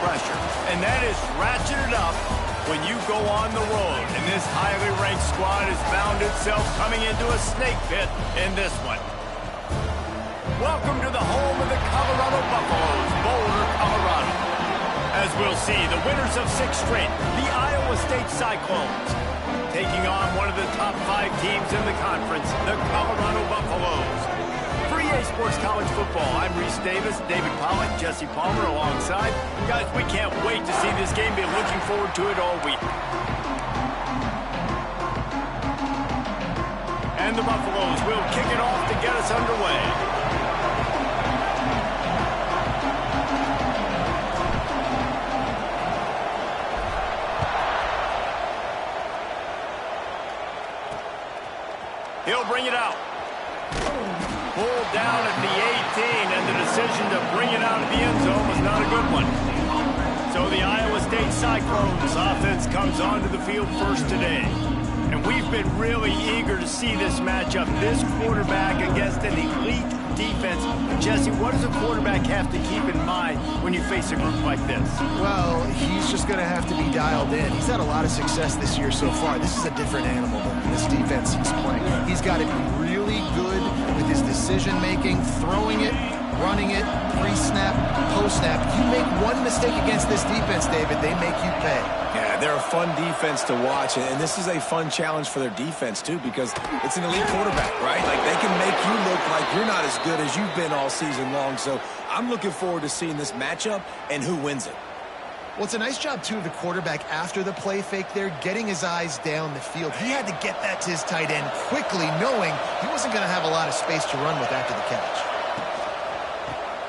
pressure. And that is ratcheted up when you go on the road. And this highly ranked squad has found itself coming into a snake pit in this one. Welcome to the home of the Colorado Buffaloes, Boulder, Colorado. As we'll see, the winners of 6 straight, the Iowa State Cyclones, taking on one of the top 5 teams in the conference, the Colorado Buffaloes. For EA Sports College Football, I'm Reese Davis, David Pollack, Jesse Palmer alongside. Guys, we can't wait to see this game. Be looking forward to it all week. And the Buffaloes will kick it off to get us underway. He'll bring it out. Pulled down at the 18, and the decision to bring it out of the end zone was not a good one. So the Iowa State Cyclones offense comes onto the field first today. And we've been really eager to see this matchup, this quarterback against an elite defense. Jesse, what does a quarterback have to keep in mind when you face a group like this? Well, he's just going to have to be dialed in. He's had a lot of success this year so far. This is a different animal than this defense he's playing. He's got to be really good with his decision-making, throwing it, running it, pre-snap, post-snap. You make one mistake against this defense, David, they make you pay. Yeah, they're a fun defense to watch, and this is a fun challenge for their defense, too, because it's an elite quarterback, right? Like, they can make you look like you're not as good as you've been all season long, so I'm looking forward to seeing this matchup and who wins it. Well, it's a nice job, too, of the quarterback after the play fake there, getting his eyes down the field. He had to get that to his tight end quickly, knowing he wasn't going to have a lot of space to run with after the catch.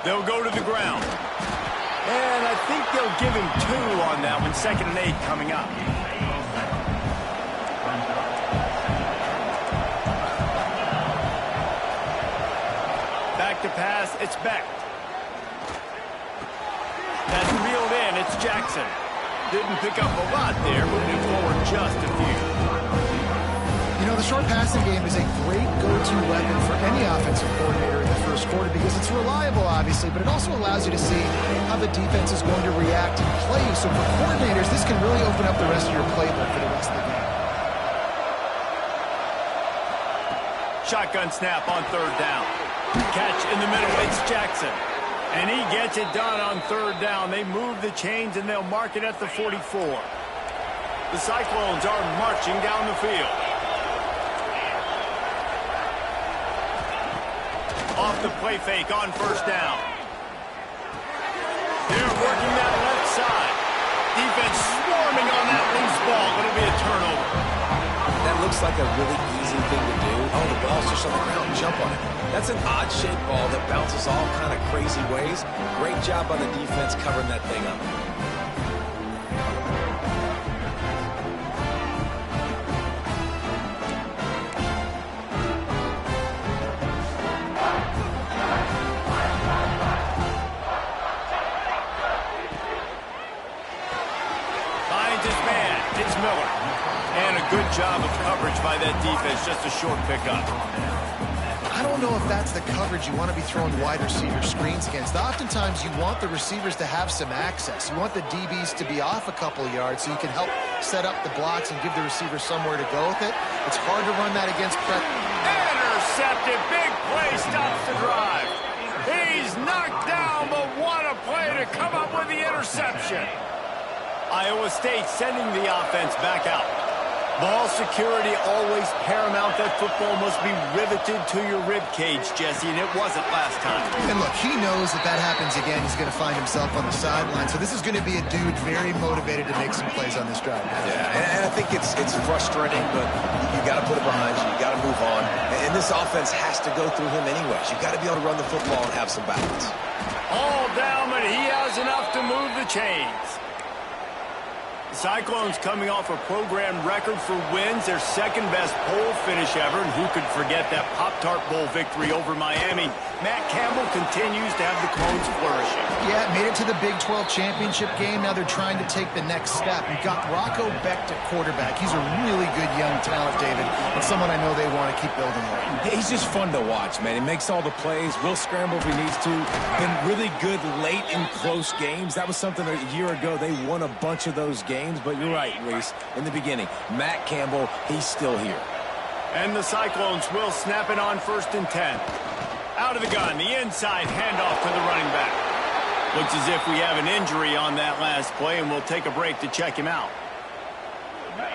They'll go to the ground. And I think they'll give him 2 on that one. 2nd and 8 coming up. Back to pass. It's Beck. That's reeled in. It's Jackson. Didn't pick up a lot there. Moving forward just a few. You know, the short passing game is a great go-to weapon for any offensive coordinator in the first quarter because it's reliable, obviously, but it also allows you to see how the defense is going to react and play you. So for coordinators, this can really open up the rest of your playbook for the rest of the game. Shotgun snap on 3rd down. Catch in the middle. It's Jackson. And he gets it done on 3rd down. They move the chains, and they'll mark it at the 44. The Cyclones are marching down the field. Off the play fake on 1st down. They're working that left side. Defense swarming on that loose ball. It'll be a turnover. That looks like a really easy thing to do. Oh, the ball's just on the ground. Jump on it. That's an odd-shaped ball that bounces all kind of crazy ways. Great job on the defense covering that thing up. Good job of coverage by that defense, just a short pickup. I don't know if that's the coverage you want to be throwing wide receiver screens against. Oftentimes, you want the receivers to have some access. You want the DBs to be off a couple of yards so you can help set up the blocks and give the receiver somewhere to go with it. It's hard to run that against press. Intercepted. Big play stops the drive. He's knocked down, but what a play to come up with the interception. Iowa State sending the offense back out. Ball security always paramount. That football must be riveted to your rib cage, Jesse, and it wasn't last time. And look, he knows that happens again, he's going to find himself on the sideline. So this is going to be a dude very motivated to make some plays on this drive. Yeah, and I think it's frustrating, but you got to put it behind you. You got to move on. And this offense has to go through him anyways. You got to be able to run the football and have some balance. All down, but he has enough to move the chains. Cyclones coming off a program record for wins, their second-best bowl finish ever, and who could forget that Pop-Tart Bowl victory over Miami? Matt Campbell continues to have the Clones flourishing. Yeah, made it to the Big 12 championship game. Now they're trying to take the next step. We've got Rocco Becht at quarterback. He's a really good young talent, David, and someone I know they want to keep building on. He's just fun to watch, man. He makes all the plays, will scramble if he needs to. Been really good late in close games. That was something a year ago. They won a bunch of those games, but you're right, Reese. In the beginning, Matt Campbell, he's still here. And the Cyclones will snap it on 1st and 10. Out of the gun, the inside handoff to the running back. Looks as if we have an injury on that last play, and we'll take a break to check him out.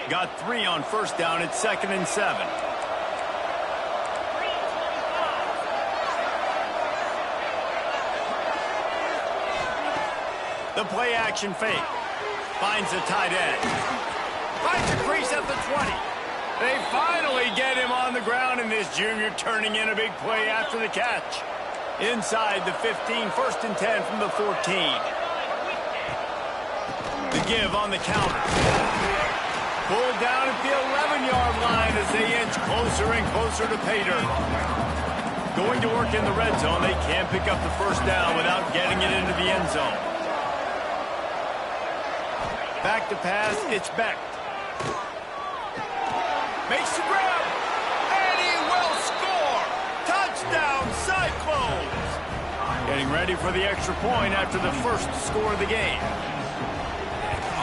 Got 3 on 1st down. It's 2nd and 7. The play action fake. Finds the tight end. Finds a crease at the 20. They finally get him on the ground, and this junior turning in a big play after the catch. Inside the 15, 1st and 10 from the 14. The give on the counter. Pulled down at the 11-yard line as they inch closer and closer to pay dirt. Going to work in the red zone, they can't pick up the 1st down without getting it into the end zone. Back to pass, it's Becht. Makes the grab, and he will score! Touchdown, Cyclones! Getting ready for the extra point after the first score of the game.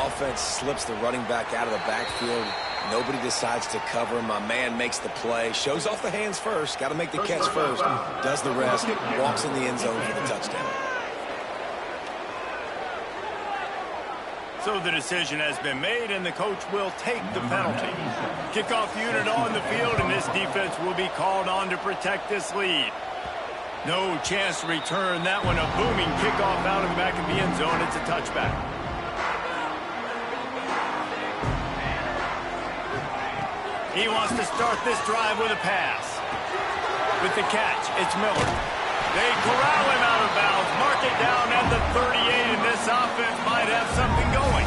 Offense slips the running back out of the backfield. Nobody decides to cover him. My man makes the play, shows off the hands first, got to make the catch first, does the rest, walks in the end zone for the touchdown. So the decision has been made, and the coach will take the penalty. Kickoff unit on the field, and this defense will be called on to protect this lead. No chance to return that one. A booming kickoff out of the back of the end zone. It's a touchback. He wants to start this drive with a pass. With the catch, it's Miller. They corral him out of bounds, mark it down at the 38, and this offense might have something going.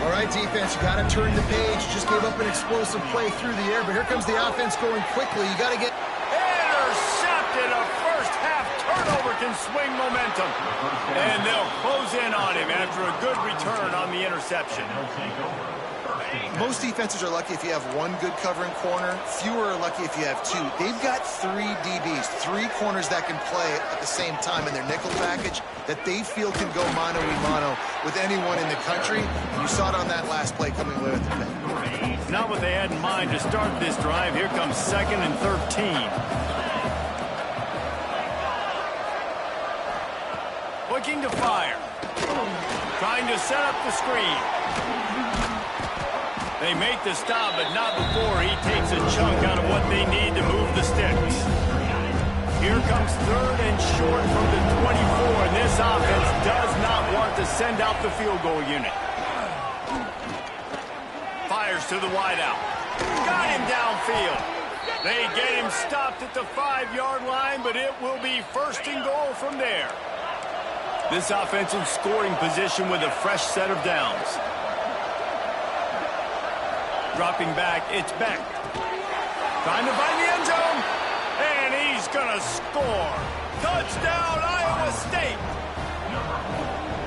All right, defense, you got to turn the page. You just gave up an explosive play through the air, but here comes the offense going quickly. You got to get... Intercepted. A first-half turnover can swing momentum. And they'll close in on him after a good return on the interception. Most defenses are lucky if you have one good covering corner. Fewer are lucky if you have 2. They've got 3 DBs, 3 corners that can play at the same time in their nickel package that they feel can go mano-a-mano with anyone in the country. And you saw it on that last play coming away with the pick. Not what they had in mind to start this drive. Here comes 2nd and 13. Looking to fire. Trying to set up the screen. They make the stop, but not before he takes a chunk out of what they need to move the sticks. Here comes 3rd and short from the 24, and this offense does not want to send out the field goal unit. Fires to the wideout. Got him downfield. They get him stopped at the 5-yard line, but it will be 1st and goal from there. This offensive scoring position with a fresh set of downs. Dropping back, it's Becht. Trying to find the end zone, and he's going to score. Touchdown, Iowa State.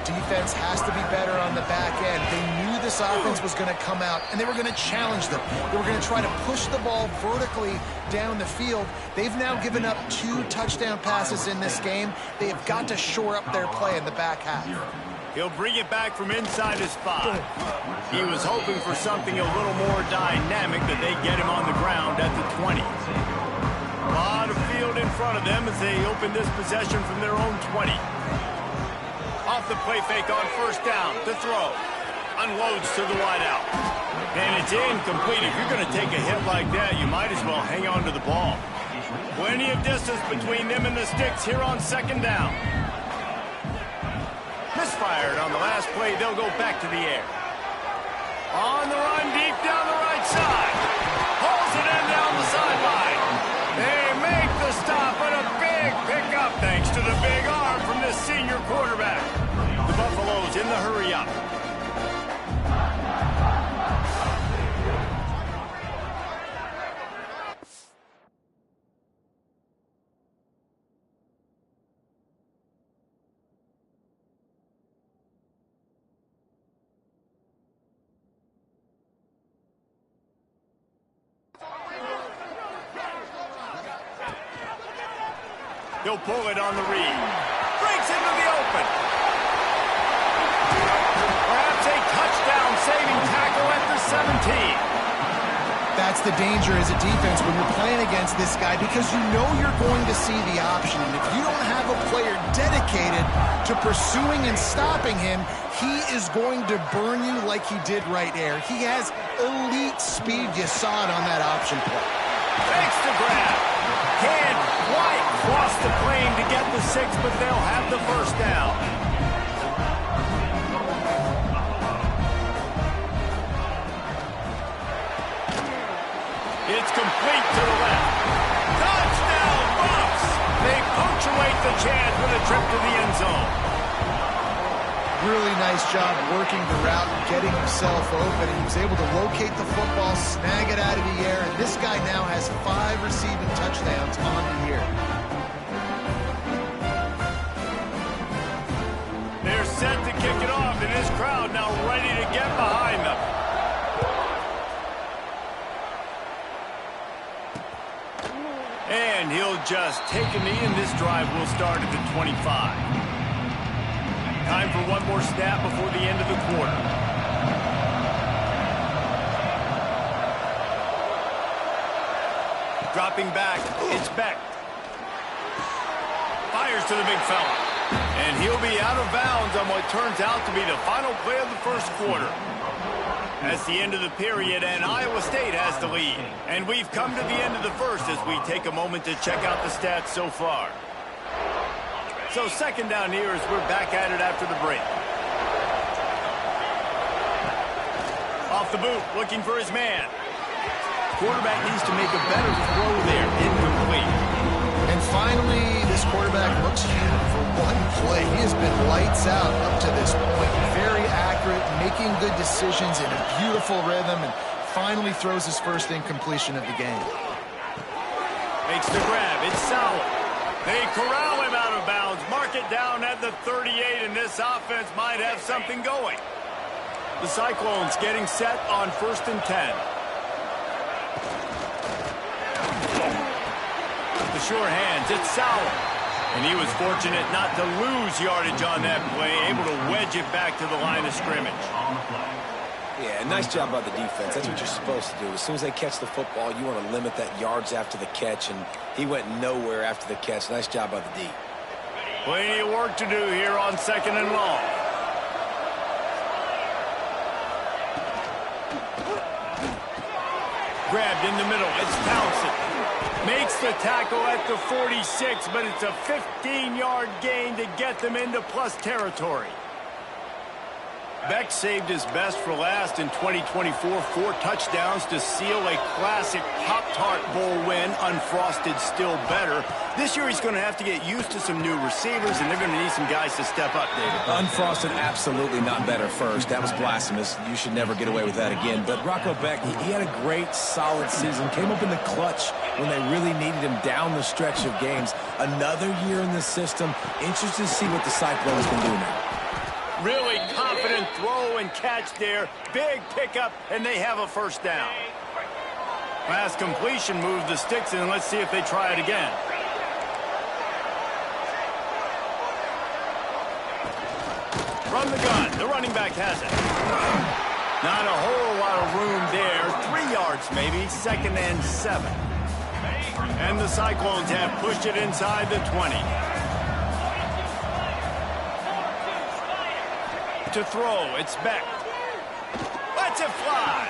Defense has to be better on the back end. They knew this offense was going to come out, and they were going to challenge them. They were going to try to push the ball vertically down the field. They've now given up 2 touchdown passes in this game. They have got to shore up their play in the back half. He'll bring it back from inside his 5. He was hoping for something a little more dynamic, that they get him on the ground at the 20. A lot of field in front of them as they open this possession from their own 20. Off the play fake on 1st down to throw. Unloads to the wideout. And it's incomplete. If you're going to take a hit like that, you might as well hang on to the ball. Plenty of distance between them and the sticks here on 2nd down. Misfired on the last play. They'll go back to the air. On the run, deep down the right side. Pulls it in down the sideline. They make the stop, and a big pickup thanks to the big arm from this senior quarterback. The Buffaloes in the hurry up. He'll pull it on the read. Breaks into the open. Perhaps a touchdown-saving tackle at the 17. That's the danger as a defense when you're playing against this guy, because you know you're going to see the option. And if you don't have a player dedicated to pursuing and stopping him, he is going to burn you like he did right there. He has elite speed. You saw it on that option play. Takes the grab. Can't quite cross the plane to get the 6, but they'll have the first down. It's complete to the left. Touchdown, Buffs! They punctuate the chance with a trip to the end zone. Really nice job working the route and getting himself open. He was able to locate the football, snag it out of the air, and this guy now has 5 receiving touchdowns on the year. They're set to kick it off, and this crowd now ready to get behind them. And he'll just take a knee, and this drive will start at the 25. Time for one more snap before the end of the quarter. Dropping back, it's Beck. Fires to the big fella. And he'll be out of bounds on what turns out to be the final play of the first quarter. That's the end of the period, and Iowa State has the lead. And we've come to the end of the first as we take a moment to check out the stats so far. So second down here as we're back at it after the break. Off the boot, looking for his man. Quarterback needs to make a better throw there, incomplete. And finally, this quarterback looks human for one play. He has been lights out up to this point. Very accurate, making good decisions in a beautiful rhythm, and finally throws his first incompletion of the game. Makes the grab. It's solid. They corral him out of bounds. Mark it down at the 38, and this offense might have something going. The Cyclones getting set on 1st and 10. The sure hands, it's solid. And he was fortunate not to lose yardage on that play, able to wedge it back to the line of scrimmage. Yeah, nice job by the defense. That's what you're supposed to do. As soon as they catch the football, you want to limit that yards after the catch, and he went nowhere after the catch. Nice job by the D. Plenty of work to do here on 2nd and long. Grabbed in the middle, it's Townsend. Makes the tackle at the 46, but it's a 15-yard gain to get them into plus territory. Beck saved his best for last in 2024, 4 touchdowns to seal a classic Pop-Tart Bowl win. Unfrosted still better. This year he's going to have to get used to some new receivers, and they're going to need some guys to step up, David. Unfrosted, absolutely not better first. That was blasphemous. You should never get away with that again. But Rocco Beck, he had a great, solid season. Came up in the clutch when they really needed him down the stretch of games. Another year in the system. Interested to see what the Cyclones can do now. Really confident throw and catch there. Big pickup, and they have a first down. Pass completion, move the sticks, and let's see if they try it again. From the gun, the running back has it. Not a whole lot of room there. 3 yards maybe, 2nd and 7. And the Cyclones have pushed it inside the 20. To throw, it's Beck. Lets it fly.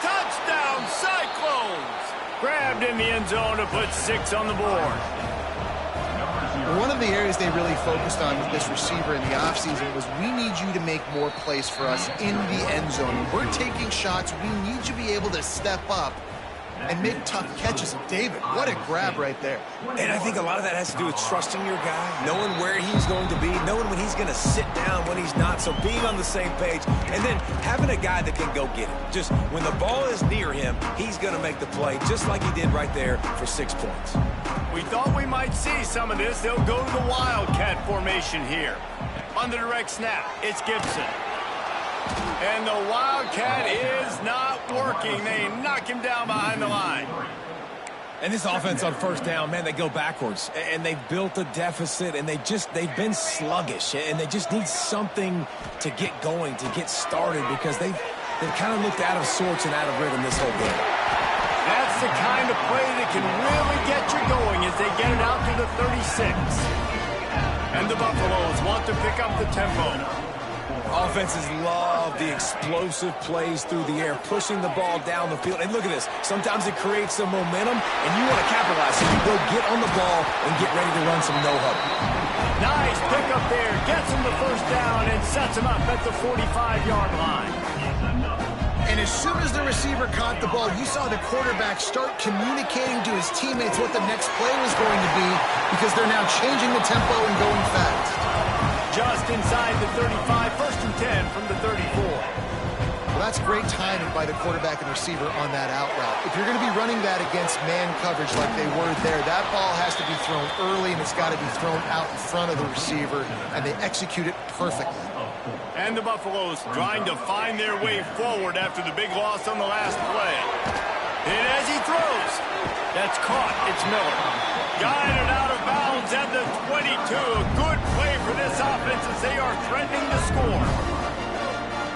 Touchdown, Cyclones! Grabbed in the end zone to put 6 on the board. One of the areas they really focused on with this receiver in the offseason was, we need you to make more plays for us in the end zone. We're taking shots. We need you to be able to step up and make tough catches. And David, what a grab right there. And I think a lot of that has to do with trusting your guy, knowing where he's going to be, knowing when he's going to sit down, when he's not, so being on the same page, and then having a guy that can go get it. Just when the ball is near him, he's going to make the play, just like he did right there for 6 points. We thought we might see some of this. They'll go to the Wildcat formation here. On the direct snap, it's Gibson. And the Wildcat is not working. They knock him down behind the line. And this offense on first down, man, they go backwards. And they've built a deficit, and they've been sluggish. And they just need something to get going, to get started, because they've kind of looked out of sorts and out of rhythm this whole game. That's the kind of play that can really get you going as they get it out to the 36. And the Buffaloes want to pick up the tempo. Offenses love the explosive plays through the air, pushing the ball down the field. And look at this. Sometimes it creates some momentum, and you want to capitalize. So you go get on the ball and get ready to run some no-huddle. Nice pickup there. Gets him the first down and sets him up at the 45-yard line. And as soon as the receiver caught the ball, you saw the quarterback start communicating to his teammates what the next play was going to be, because they're now changing the tempo and going fast. Just inside the 35, first and 10 from the 34. Well, that's great timing by the quarterback and receiver on that out route. If you're going to be running that against man coverage like they were there, that ball has to be thrown early, and it's got to be thrown out in front of the receiver, and they execute it perfectly. And the Buffaloes trying to find their way forward after the big loss on the last play. And as he throws, that's caught. It's Miller. Guided out of bounds at the 22. A good play for this offense as they are threatening to score.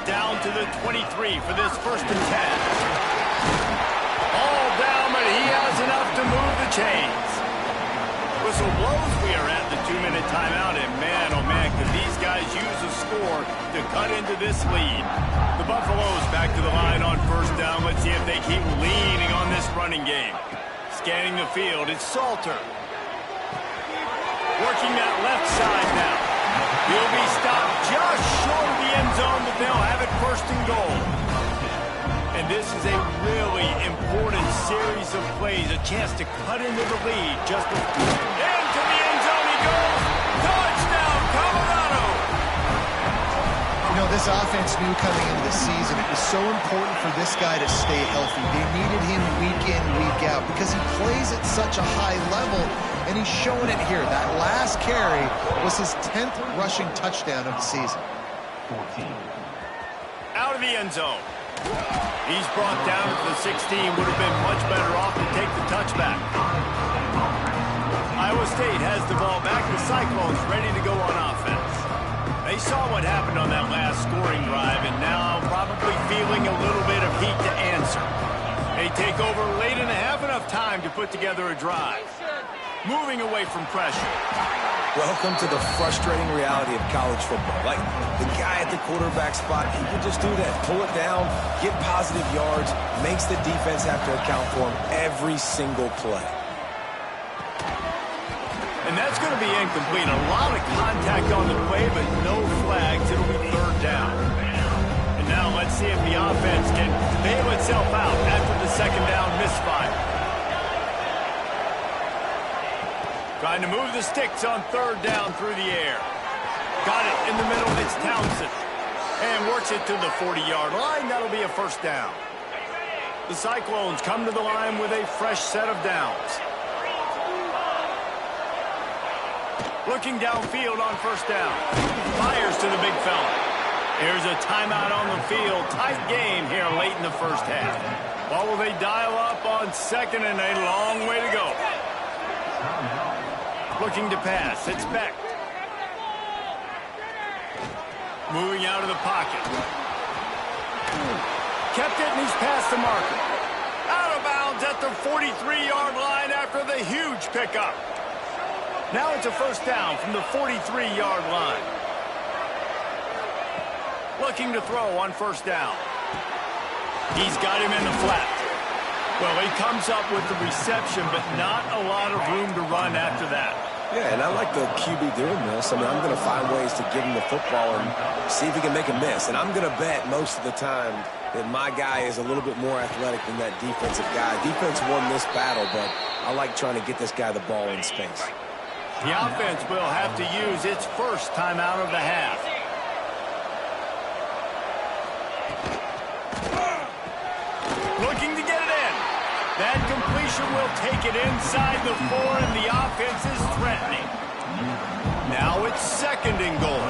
Down to the 23 for this first and 10. All down, but he has enough to move the chains. Whistle blows. We are at the 2-minute timeout, and man, oh man, could these guys use a score to cut into this lead. The Buffaloes back to the line on first down. Let's see if they keep leaning on this running game. Scanning the field, it's Salter. Working that left side now. He'll be stopped just short of the end zone, but they'll have it first and goal. And this is a really important series of plays, a chance to cut into the lead. Just into the end zone he goes. Touchdown, Colorado! You know, this offense knew coming into the season it was so important for this guy to stay healthy. They needed him week in, week out, because he plays at such a high level, and he's showing it here. That last carry was his 10th rushing touchdown of the season. Out of the end zone. He's brought down at the 16. Would have been much better off to take the touchback. Iowa State has the ball back. The Cyclones ready to go on offense. They saw what happened on that last scoring drive, and now probably feeling a little bit of heat to answer. They take over late and have enough time to put together a drive. Moving away from pressure. Welcome to the frustrating reality of college football. Like, the guy at the quarterback spot, he can just do that. Pull it down, get positive yards, makes the defense have to account for him every single play. And that's going to be incomplete. A lot of contact on the play, but no flags. It'll be third down. And now let's see if the offense can bail itself out after the second down misfire. Trying to move the sticks on third down through the air. Got it in the middle. It's Townsend. And works it to the 40-yard line. That'll be a first down. The Cyclones come to the line with a fresh set of downs. Looking downfield on first down. Fires to the big fella. Here's a timeout on the field. Tight game here late in the first half. Well, will they dial up on second and a long way to go? Looking to pass. It's Beck. Moving out of the pocket. Kept it, and he's past the marker. Out of bounds at the 43-yard line after the huge pickup. Now it's a first down from the 43-yard line. Looking to throw on first down. He's got him in the flat. Well, he comes up with the reception, but not a lot of room to run after that. Yeah, and I like the QB doing this. I mean, I'm going to find ways to give him the football and see if he can make a miss. And I'm going to bet most of the time that my guy is a little bit more athletic than that defensive guy. Defense won this battle, but I like trying to get this guy the ball in space. The offense will have to use its first timeout of the half. Looking to get it in. That completion will take it inside the 4, and the offense is threatening. Now it's second and goal.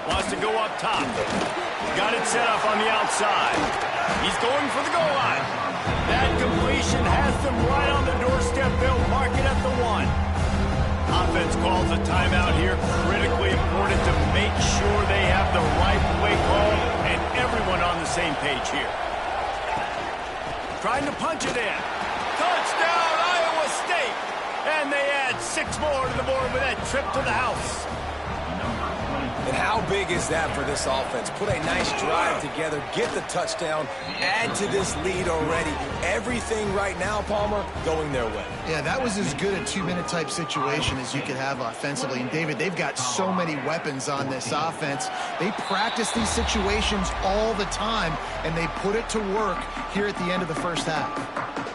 Wants to go up top. Got it set up on the outside. He's going for the goal line. That completion has them right on the doorstep. They'll mark it at the 1. Offense calls a timeout here. Critically important to make sure they have the right play call and everyone on the same page here. Trying to punch it in. Touchdown, Iowa State! And they add 6 more to the board with that trip to the house. And how big is that for this offense? Put a nice drive together, get the touchdown, add to this lead already. Everything right now, Palmer, going their way. Yeah, that was as good a 2-minute type situation as you could have offensively. And, David, they've got so many weapons on this offense. They practice these situations all the time, and they put it to work here at the end of the first half.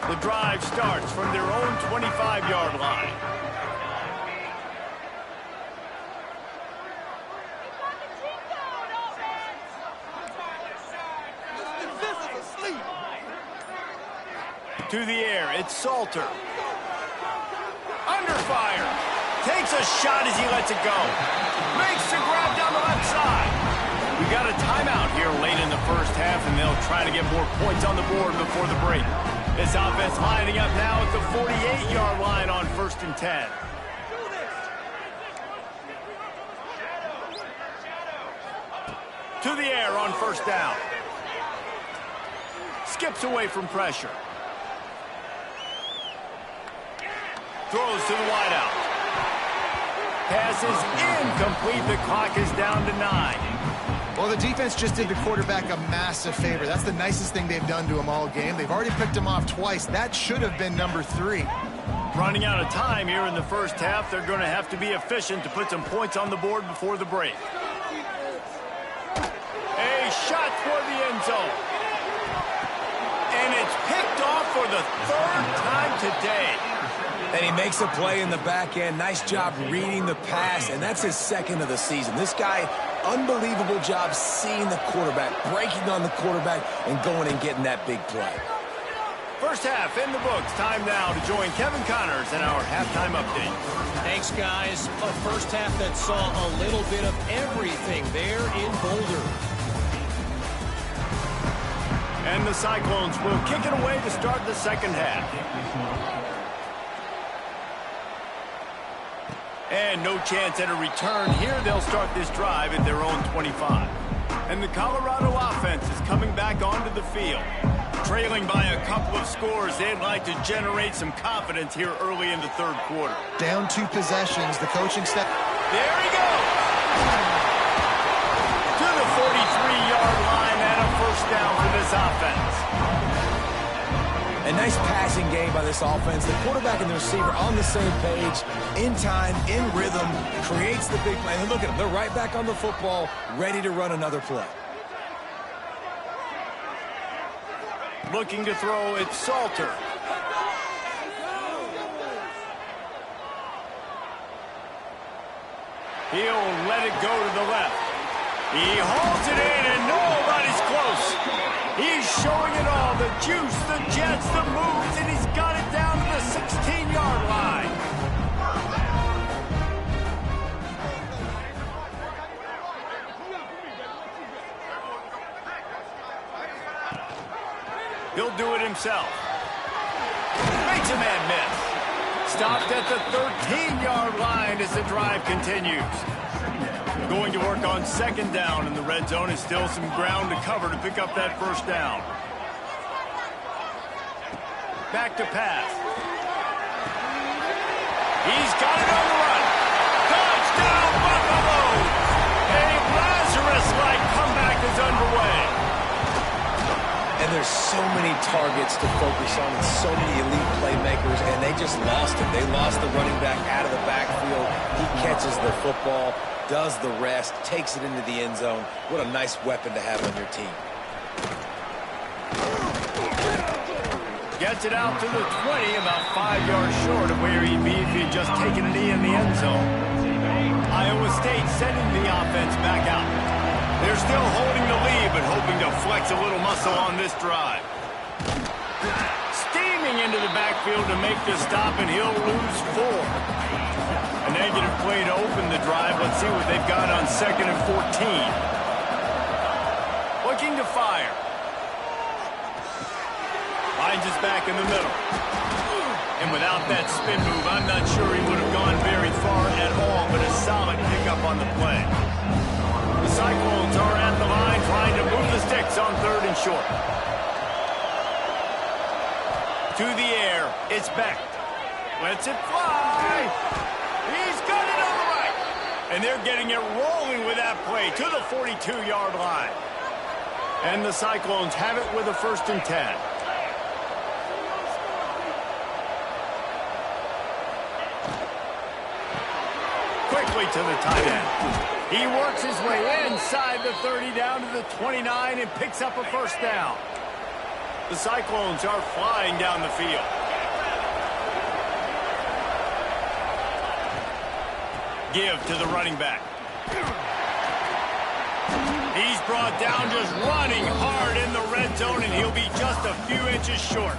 The drive starts from their own 25-yard line. To the air, it's Salter. Under fire. Takes a shot as he lets it go. Makes the grab down the left side. We got a timeout here late in the first half, and they'll try to get more points on the board before the break. This offense lining up now at the 48-yard line on 1st and 10. To the air on 1st down. Skips away from pressure. Throws to the wideout. Pass is incomplete. The clock is down to 9. Well, the defense just did the quarterback a massive favor. That's the nicest thing they've done to him all game. They've already picked him off twice. That should have been number 3. Running out of time here in the first half. They're going to have to be efficient to put some points on the board before the break. A shot toward the end zone. And it's picked off for the 3rd time today. And he makes a play in the back end. Nice job reading the pass, and that's his 2nd of the season. This guy, unbelievable job seeing the quarterback, breaking on the quarterback, and going and getting that big play. First half in the books. Time now to join Kevin Connors in our halftime update. Thanks, guys. A first half that saw a little bit of everything there in Boulder. And the Cyclones will kick it away to start the second half. And no chance at a return here. They'll start this drive at their own 25. And the Colorado offense is coming back onto the field. Trailing by a couple of scores, they'd like to generate some confidence here early in the 3rd quarter. Down 2 possessions. The coaching staff. There he goes! To the 43-yard line and a 1st down for this offense. A nice passing game by this offense. The quarterback and the receiver on the same page, in time, in rhythm, creates the big play. And look at them. They're right back on the football, ready to run another play. Looking to throw, it's Salter. He'll let it go to the left. He hauls it in, and nobody's close. He's showing it all, the juice, the jets, the moves, and he's got it down to the 16-yard line. He'll do it himself. Makes a man miss. Stopped at the 13-yard line as the drive continues. Going to work on 2nd down in the red zone. Is still some ground to cover to pick up that 1st down. Back to pass. He's got it on the run. Touchdown, Buffalo! A Lazarus-like comeback is underway. And there's so many targets to focus on and so many elite playmakers, and they just lost him. They lost the running back out of the backfield. He catches the football, does the rest, takes it into the end zone. What a nice weapon to have on your team. Gets it out to the 20, about 5 yards short of where he'd be if he'd just taken a knee in the end zone. Iowa State sending the offense back out. They're still holding the lead, but hoping to flex a little muscle on this drive. Steaming into the backfield to make the stop, and he'll lose 4. A negative play to open the drive. Let's see what they've got on 2nd and 14. Looking to fire. Finds his back in the middle. And without that spin move, I'm not sure he would have gone very far at all, but a solid pickup on the play. The Cyclones are at the line trying to move the sticks on 3rd and short. To the air, it's Beck. Lets it fly. He's got it on the right. And they're getting it rolling with that play to the 42-yard line. And the Cyclones have it with a 1st and 10. Quickly to the tight end. He works his way inside the 30 down to the 29 and picks up a 1st down. The Cyclones are flying down the field. Give to the running back. He's brought down just running hard in the red zone, and he'll be just a few inches short.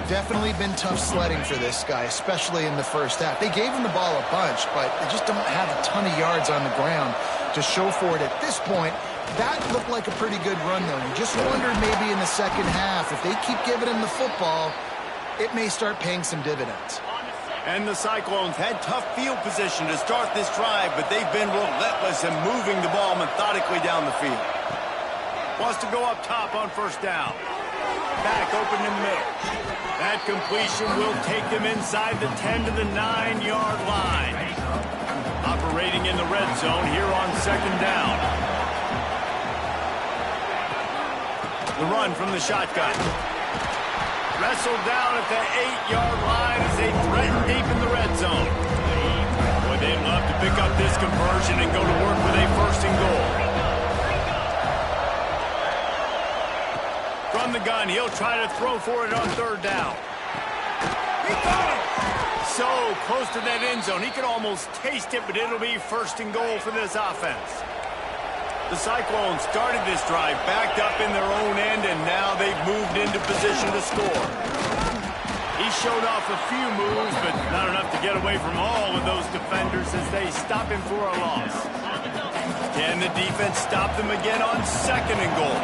Definitely been tough sledding for this guy, especially in the first half. They gave him the ball a bunch, but they just don't have a ton of yards on the ground to show for it at this point. That looked like a pretty good run, though. You just wondered maybe in the second half, if they keep giving him the football, it may start paying some dividends. And the Cyclones had tough field position to start this drive, but they've been relentless in moving the ball methodically down the field. Wants to go up top on 1st down. Back open in the middle. That completion will take them inside the 10 to the 9-yard line. Operating in the red zone here on 2nd down. The run from the shotgun. Wrestled down at the 8-yard line as they threaten deep in the red zone. Boy, they'd love to pick up this conversion and go to work with a 1st and goal. From the gun, he'll try to throw for it on 3rd down. He got it! So close to that end zone, he could almost taste it, but it'll be 1st and goal for this offense. The Cyclones started this drive backed up in their own end, and now they've moved into position to score. He showed off a few moves, but not enough to get away from all of those defenders as they stop him for a loss. Can the defense stop them again on 2nd and goal?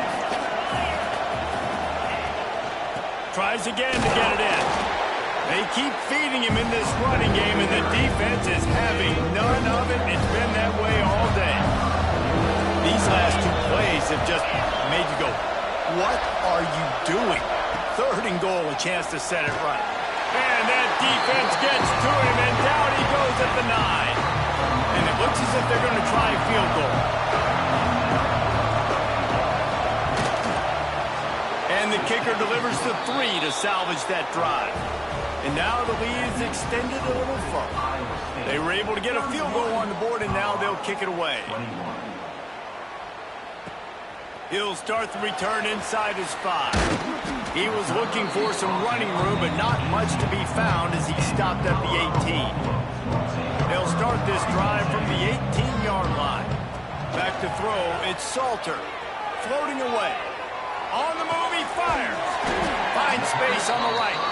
Tries again to get it in. They keep feeding him in this running game, and the defense is having none of it. It's been that way all day. These last 2 plays have just made you go, what are you doing? 3rd and goal, a chance to set it right. And that defense gets to him, and down he goes at the 9. And it looks as if they're going to try a field goal. And the kicker delivers the 3 to salvage that drive. And now the lead is extended a little further. They were able to get a field goal on the board, and now they'll kick it away. He'll start the return inside his 5. He was looking for some running room, but not much to be found as he stopped at the 18. They'll start this drive from the 18-yard line. Back to throw, it's Salter. Floating away. On the move, he fires. Finds space on the right.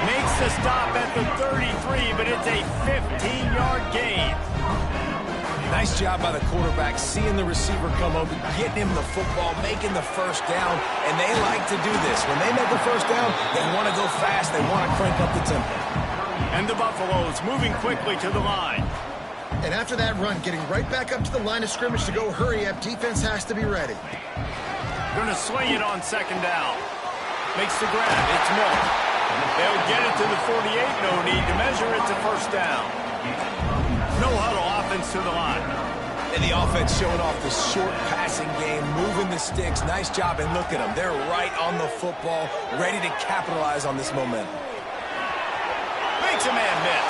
Makes the stop at the 33, but it's a 15-yard gain. Nice job by the quarterback, seeing the receiver come open, getting him the football, making the 1st down, and they like to do this. When they make a 1st down, they want to go fast, they want to crank up the tempo. And the Buffaloes moving quickly to the line. And after that run, getting right back up to the line of scrimmage to go hurry up, defense has to be ready. Going to swing it on 2nd down. Makes the grab, it's Miller. They'll get it to the 48, no need to measure, it's a 1st down. No huddle offense to the line. And the offense showing off the short passing game, moving the sticks. Nice job, and look at them. They're right on the football, ready to capitalize on this momentum. Makes a man miss.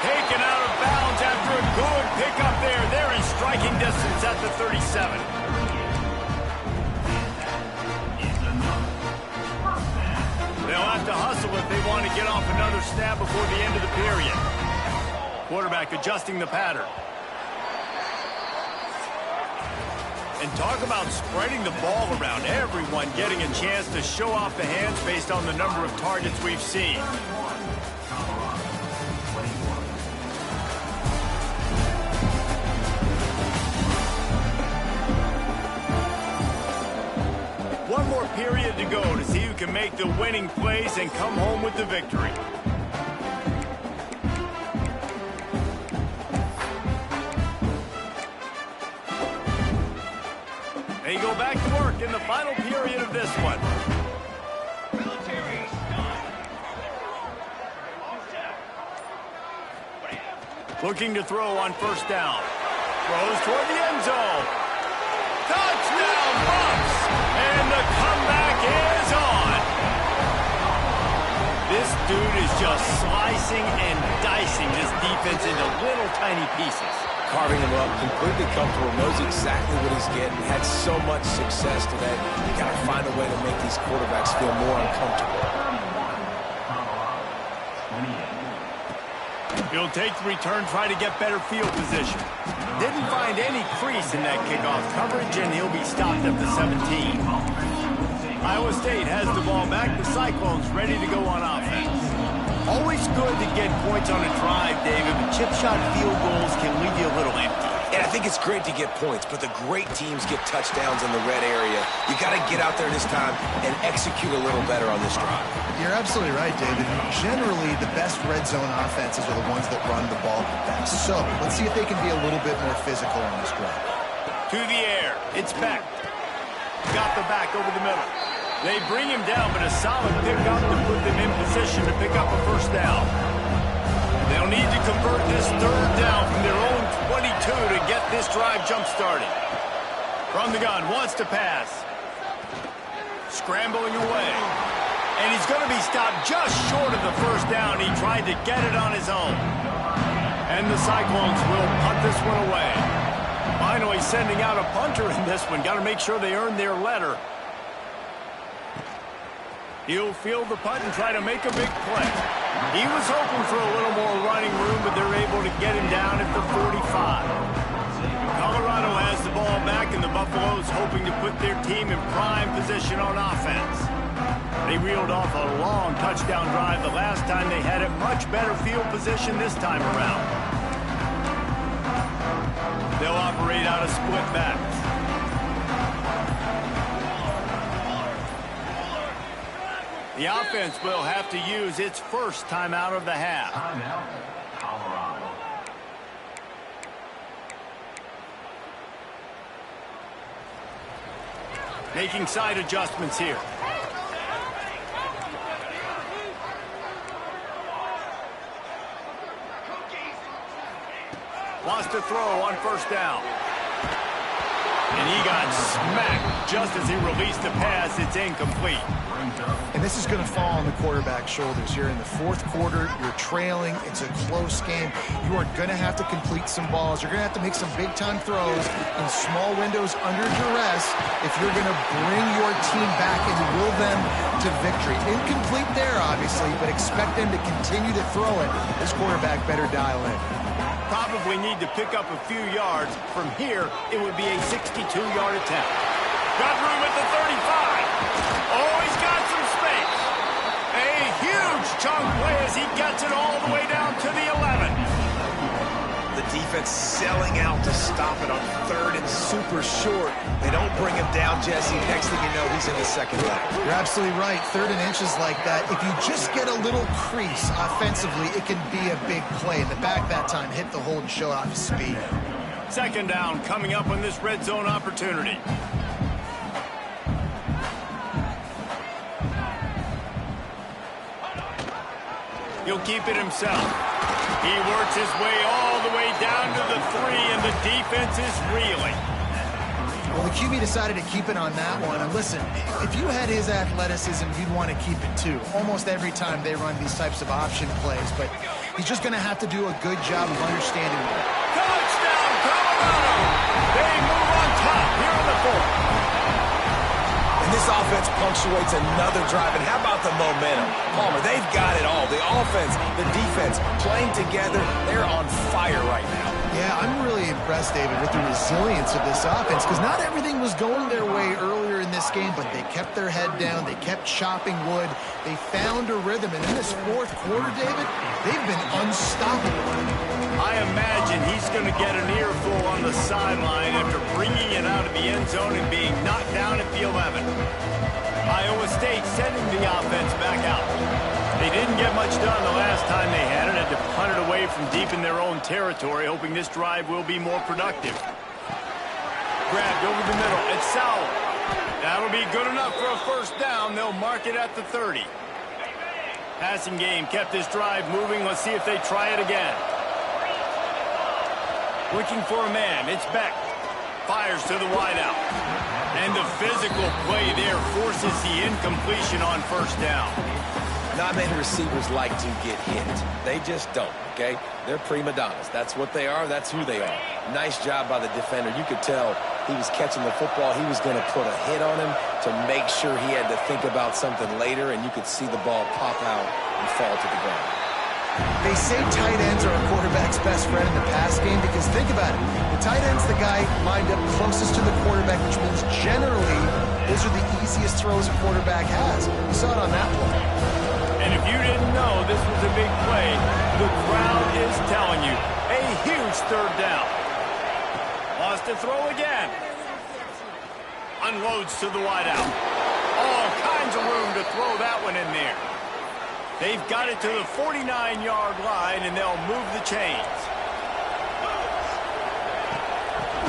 Taken out of bounds after a good pickup there. They're in striking distance at the 37. They'll have to hustle if they want to get off another snap before the end of the period. Quarterback adjusting the pattern. And talk about spreading the ball around. Everyone getting a chance to show off the hands based on the number of targets we've seen. One more period to go to see who can make make the winning plays and come home with the victory. They go back to work in the final period of this one. Looking to throw on first down. Throws toward the end zone. Touchdown, Bucs! And the comeback is on. This dude is just slicing and dicing this defense into little tiny pieces. Carving him up, completely comfortable, knows exactly what he's getting, had so much success today. You got to find a way to make these quarterbacks feel more uncomfortable. He'll take the return, try to get better field position. Didn't find any crease in that kickoff coverage, and he'll be stopped at the 17. Iowa State has the ball back. The Cyclones ready to go on offense. Always good to get points on a drive, David, but chip shot field goals can leave you a little empty. And I think it's great to get points, but the great teams get touchdowns in the red area. You got to get out there this time and execute a little better on this drive. You're absolutely right, David. Generally, the best red zone offenses are the ones that run the ball best. So let's see if they can be a little bit more physical on this drive. To the air. It's Beck. Got the back over the middle. They bring him down, but a solid pickup to put them in position to pick up a first down. They'll need to convert this third down from their own 22 to get this drive jump-started. From the gun, wants to pass. Scrambling away. And he's going to be stopped just short of the first down. He tried to get it on his own. And the Cyclones will punt this one away. Finally sending out a punter in this one. Got to make sure they earn their letter. He'll field the punt and try to make a big play. He was hoping for a little more running room, but they're able to get him down at the 45. Colorado has the ball back, and the Buffaloes hoping to put their team in prime position on offense. They reeled off a long touchdown drive the last time they had it. Much better field position this time around. They'll operate out of split backs. The offense will have to use its first timeout of the half. Timeout, Colorado. Making side adjustments here. Wants to throw on first down. And he got smacked just as he released the pass. It's incomplete. And this is going to fall on the quarterback's shoulders here in the fourth quarter. You're trailing. It's a close game. You are going to have to complete some balls. You're going to have to make some big-time throws in small windows under duress if you're going to bring your team back and will them to victory. Incomplete there, obviously, but expect them to continue to throw it. This quarterback better dial in. Probably need to pick up a few yards. From here, it would be a 62-yard attempt. Got room at the 35. Oh, he's got some space. A huge chunk play as he gets it all the way down to the 11. The defense selling out to stop it on third and super short. They don't bring him down, Jesse. Next thing you know, he's in the second leg. You're absolutely right. Third and inches like that, if you just get a little crease offensively, it can be a big play. In the back that time, hit the hold and show off his speed. Second down coming up on this red zone opportunity. He'll keep it himself. He works his way all the way down to the 3, and the defense is reeling. Well, the QB decided to keep it on that one. And listen, if you had his athleticism, you'd want to keep it too. Almost every time they run these types of option plays, but he's just going to have to do a good job of understanding it. Touchdown, Colorado! They move on top here in the fourth. And this offense punctuates another drive. And how about the momentum? Palmer, they've got it all. The offense, the defense, playing together. They're on fire right now. Yeah, I'm really impressed, David, with the resilience of this offense, because not everything was going their way earlier in this game, but they kept their head down. They kept chopping wood. They found a rhythm. And in this fourth quarter, David, they've been unstoppable. I imagine he's going to get an earful on the sideline after bringing it out of the end zone and being knocked down at the 11. Iowa State sending the offense back out. They didn't get much done the last time they had it. Had to punt it away from deep in their own territory, hoping this drive will be more productive. Grabbed over the middle. It's Sowell. That'll be good enough for a first down. They'll mark it at the 30. Passing game kept this drive moving. Let's see if they try it again. Looking for a man. It's Beck. Fires to the wideout. And the physical play there forces the incompletion on first down. Not many receivers like to get hit. They just don't, okay? They're prima donnas. That's what they are. That's who they are. Nice job by the defender. You could tell he was catching the football. He was going to put a hit on him to make sure he had to think about something later, and you could see the ball pop out and fall to the ground. They say tight ends are a quarterback's best friend in the pass game because think about it. The tight end's the guy lined up closest to the quarterback, which means generally those are the easiest throws a quarterback has. You saw it on that play. And if you didn't know this was a big play, the crowd is telling you. A huge third down. Lost to throw again. Unloads to the wideout. All kinds of room to throw that one in there. They've got it to the 49-yard line, and they'll move the chains.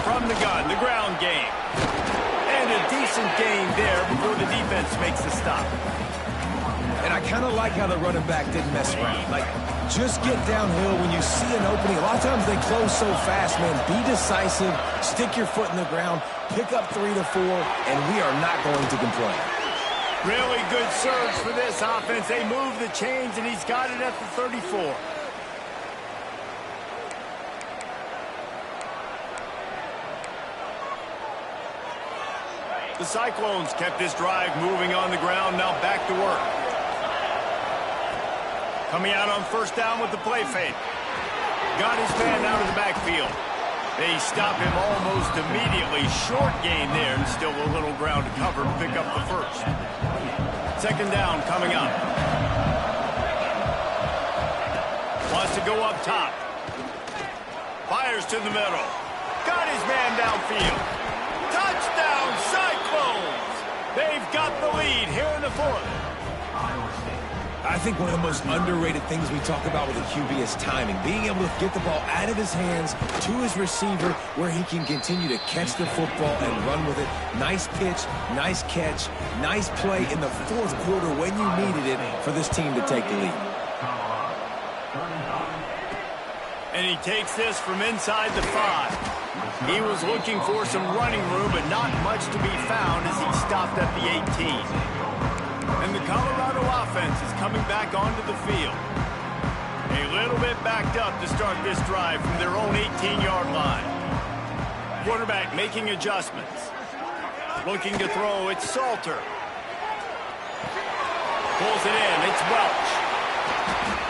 From the gun, the ground game. And a decent gain there before the defense makes the stop. And I kind of like how the running back didn't mess around. Like, just get downhill when you see an opening. A lot of times they close so fast, man. Be decisive, stick your foot in the ground, pick up 3 to 4, and we are not going to complain. Really good surge for this offense. They move the chains, and he's got it at the 34. The Cyclones kept this drive moving on the ground. Now back to work. Coming out on first down with the play fake. Got his man out of the backfield. They stop him almost immediately. Short gain there, and still a little ground to cover to pick up the first. Second down coming up. Wants to go up top. Fires to the middle. Got his man downfield. Touchdown, Cyclones! They've got the lead here in the fourth. I think one of the most underrated things we talk about with a QB is timing. Being able to get the ball out of his hands to his receiver where he can continue to catch the football and run with it. Nice pitch, nice catch, nice play in the fourth quarter when you needed it for this team to take the lead. And he takes this from inside the 5. He was looking for some running room, but not much to be found as he stopped at the 18. And the Colorado offense is coming back onto the field. A little bit backed up to start this drive from their own 18-yard line. Quarterback making adjustments. Looking to throw, it's Salter. Pulls it in, it's Welch.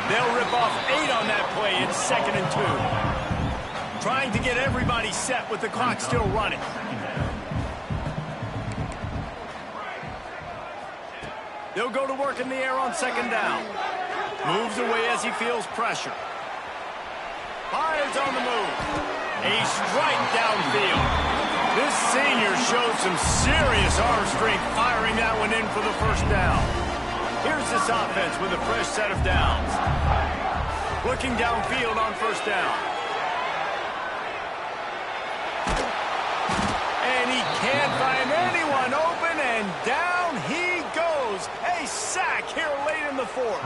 They'll rip off 8 on that play. It's 2nd and 2. Trying to get everybody set with the clock still running. They'll go to work in the air on second down. Moves away as he feels pressure. Fires on the move. A strike downfield. This senior showed some serious arm strength firing that one in for the first down. Here's this offense with a fresh set of downs. Looking downfield on first down. And he can't find anyone open, and down he goes. A sack here late in the fourth.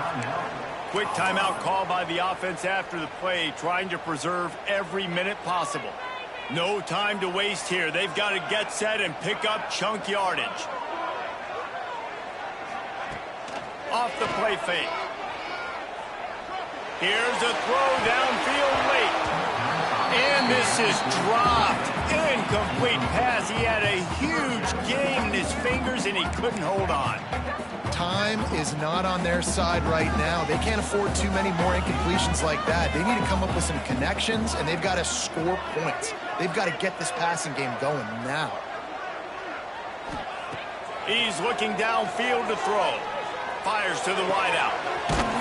Quick timeout call by the offense after the play, trying to preserve every minute possible. No time to waste here. They've got to get set and pick up chunk yardage. Off the play fake. Here's a throw downfield late. And this is dropped. Incomplete pass. He had a huge gain in his fingers, and he couldn't hold on. Time is not on their side right now. They can't afford too many more incompletions like that. They need to come up with some connections, and they've got to score points. They've got to get this passing game going now. He's looking downfield to throw. Fires to the wideout.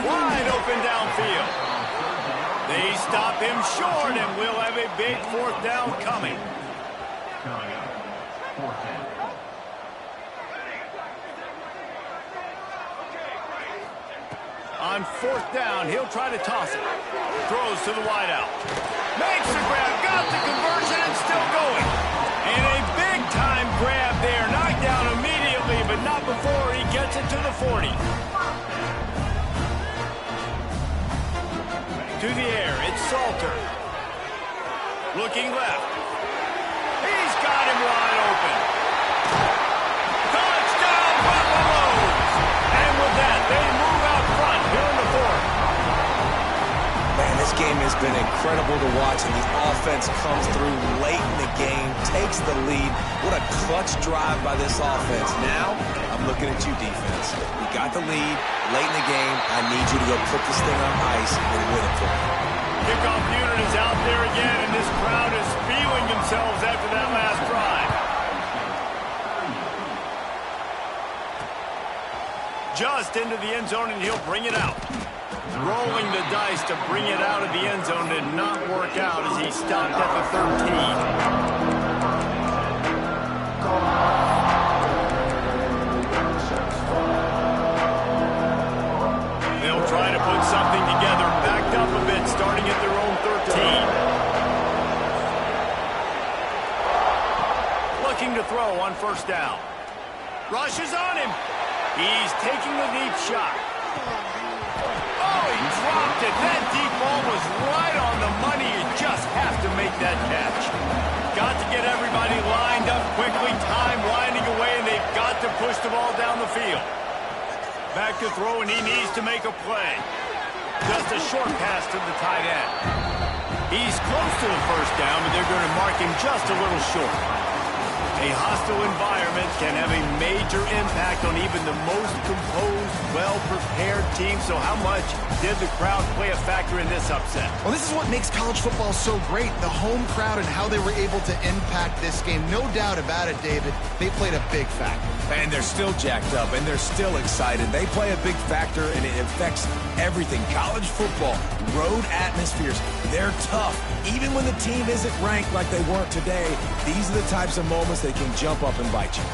Wide open downfield. They stop him short, and we'll have a big fourth down coming. Coming up, 4th down. On 4th down, he'll try to toss it. Throws to the wideout. Makes the grab, got the conversion, and still going. And a big-time grab there. Knocked down immediately, but not before he gets it to the 40. To the air, it's Salter. Looking left. He's got him wide open. Touchdown, Buffaloes! And with that, they move out front here in the 4th. Man, this game has been incredible to watch, and the offense comes through late in the game, takes the lead. What a clutch drive by this offense. Now, I'm looking at you, defense. You got the lead late in the game. I need you to go put this thing on ice and win it for me. Kickoff unit is out there again, and this crowd is feeling themselves after that last drive. Just into the end zone, and he'll bring it out. Rolling the dice to bring it out of the end zone did not work out as he stopped at the 13. They'll try to put something together, backed up a bit, starting at their own 13. Looking to throw on 1st down. Rush is on him. He's taking the deep shot. Oh, he dropped it. That deep ball was right on the money. You just have to make that catch. Got to get everybody lined up quickly. Time winding away, and they've got to push the ball down the field. Back to throw, and he needs to make a play. Just a short pass to the tight end. He's close to the 1st down, but they're going to mark him just a little short. A hostile environment can have a major impact on even the most composed, well-prepared team. So how much did the crowd play a factor in this upset? Well, this is what makes college football so great, the home crowd and how they were able to impact this game. No doubt about it, David. They played a big factor. And they're still jacked up, and they're still excited. They play a big factor, and it affects everything. College football, road atmospheres, they're tough. Even when the team isn't ranked like they weren't today, these are the types of moments that can jump up and bite you.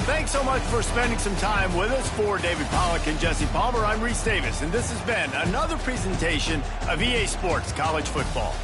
Thanks so much for spending some time with us. For David Pollack and Jesse Palmer, I'm Reese Davis, and this has been another presentation of EA Sports College Football.